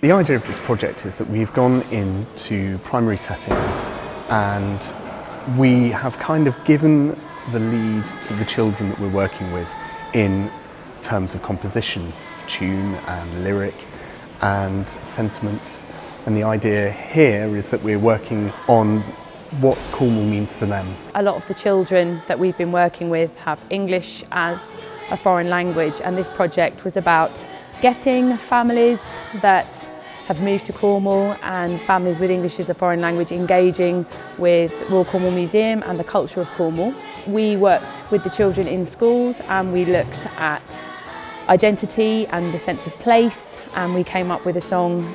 The idea of this project is that we've gone into primary settings and we have kind of given the lead to the children that we're working with in terms of composition, tune and lyric and sentiment. And the idea here is that we're working on what Cornwall means to them. A lot of the children that we've been working with have English as a foreign language, and this project was about getting families that have moved to Cornwall and families with English as a foreign language engaging with Royal Cornwall Museum and the culture of Cornwall. We worked with the children in schools and we looked at identity and the sense of place, and we came up with a song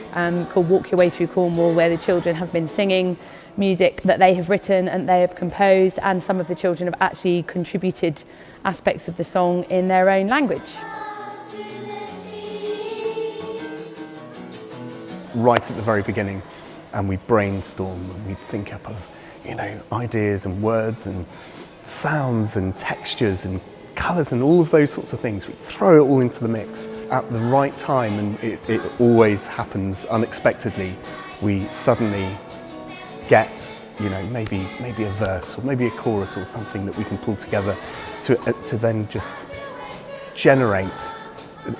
called Walk Your Way Through Cornwall, where the children have been singing music that they have written and they have composed, and some of the children have actually contributed aspects of the song in their own language. Right at the very beginning, and we brainstorm and we think up of, ideas and words and sounds and textures and colours and all of those sorts of things. We throw it all into the mix at the right time, and it always happens unexpectedly. We suddenly get, maybe a verse or maybe a chorus or something that we can pull together to then just generate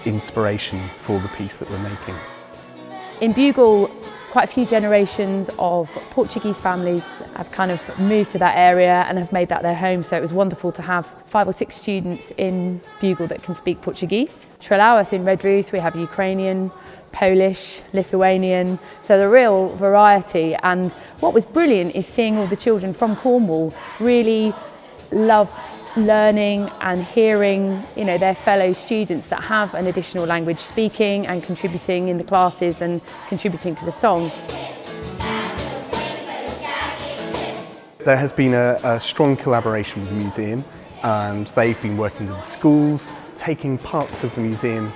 inspiration for the piece that we're making. In Bugle, quite a few generations of Portuguese families have kind of moved to that area and have made that their home, so it was wonderful to have 5 or 6 students in Bugle that can speak Portuguese. Treloweth in Redruth, we have Ukrainian, Polish, Lithuanian, so the real variety. And what was brilliant is seeing all the children from Cornwall really love learning and hearing, their fellow students that have an additional language speaking and contributing in the classes and contributing to the song. There has been a strong collaboration with the museum, and they've been working with the schools, taking parts of the museum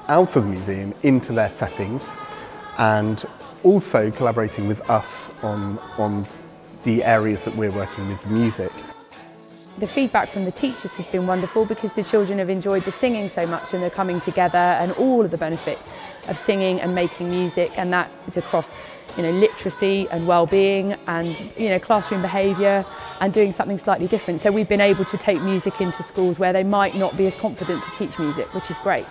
out of the museum into their settings, and also collaborating with us on the areas that we're working with the music. The feedback from the teachers has been wonderful because the children have enjoyed the singing so much, and they're coming together and all of the benefits of singing and making music, and that is across literacy and well-being and classroom behaviour and doing something slightly different. So we've been able to take music into schools where they might not be as confident to teach music, which is great.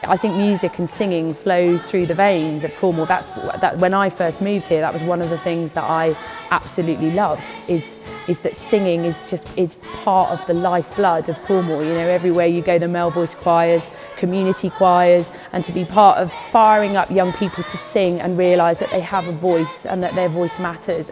I think music and singing flows through the veins of Cornwall. That when I first moved here, that was one of the things that I absolutely loved, is that singing is part of the lifeblood of Cornwall. Everywhere you go, the male voice choirs, community choirs, and to be part of firing up young people to sing and realise that they have a voice and that their voice matters.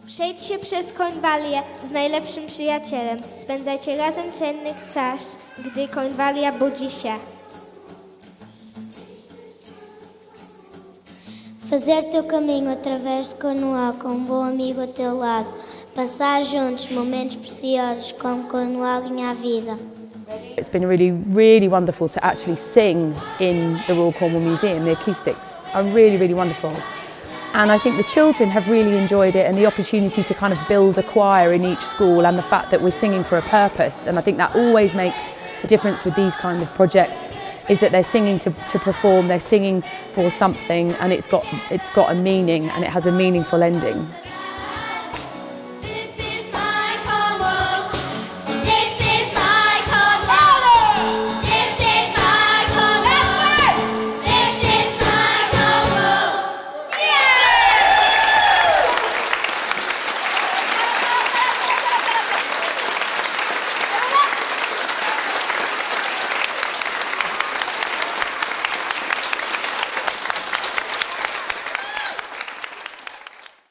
Przejdźcie przez Cornwallię z najlepszym przyjacielem. Spędzajcie razem cenny czas, gdy Cornwallia budzi się. Fazer teu caminho através de Cornwall com bom amigo ao teu lado. Passar juntos momentos preciosos como Cornwall ganha a vida. It's been really, really wonderful to actually sing in the Royal Cornwall Museum. The acoustics are really, really wonderful. And I think the children have really enjoyed it, and the opportunity to kind of build a choir in each school, and the fact that we're singing for a purpose. And I think that always makes a difference with these kind of projects, is that they're singing to perform, they're singing for something, and it's got a meaning, and it has a meaningful ending.